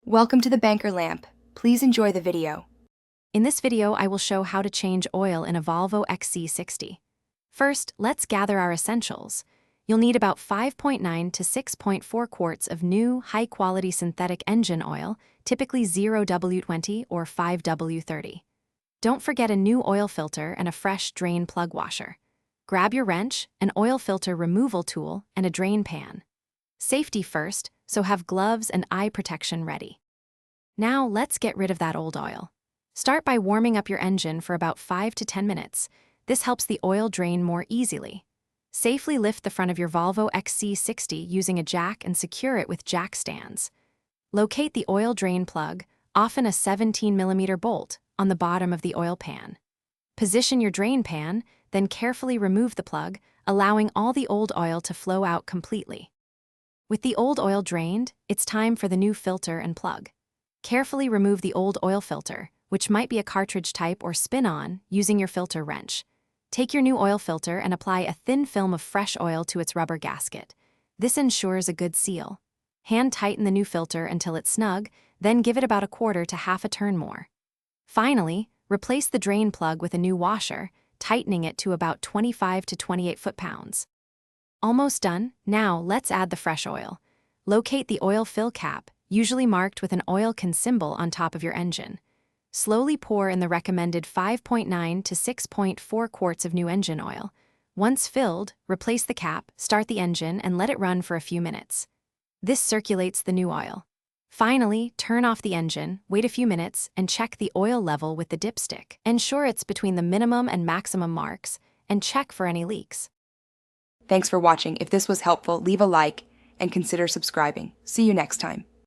Welcome to the Banker Lamp. Please enjoy the video. In this video, I will show how to change oil in a Volvo XC60. First, let's gather our essentials. You'll need about 5.9 to 6.4 quarts of new, high-quality synthetic engine oil, typically 0W20 or 5W30. Don't forget a new oil filter and a fresh drain plug washer. Grab your wrench, an oil filter removal tool, and a drain pan. Safety first, so have gloves and eye protection ready. Now let's get rid of that old oil. Start by warming up your engine for about 5 to 10 minutes. This helps the oil drain more easily. Safely lift the front of your Volvo XC60 using a jack and secure it with jack stands. Locate the oil drain plug, often a 17mm bolt, on the bottom of the oil pan. Position your drain pan, then carefully remove the plug, allowing all the old oil to flow out completely. With the old oil drained, it's time for the new filter and plug. Carefully remove the old oil filter, which might be a cartridge type or spin-on, using your filter wrench. Take your new oil filter and apply a thin film of fresh oil to its rubber gasket. This ensures a good seal. Hand tighten the new filter until it's snug, then give it about a quarter to half a turn more. Finally, replace the drain plug with a new washer, tightening it to about 25 to 28 foot-pounds. Almost done. Now let's add the fresh oil. Locate the oil fill cap, usually marked with an oil can symbol on top of your engine. Slowly pour in the recommended 5.9 to 6.4 quarts of new engine oil. Once filled, replace the cap, start the engine, and let it run for a few minutes. This circulates the new oil. Finally, turn off the engine, wait a few minutes, and check the oil level with the dipstick. Ensure it's between the minimum and maximum marks, and check for any leaks. Thanks for watching. If this was helpful, leave a like and consider subscribing. See you next time.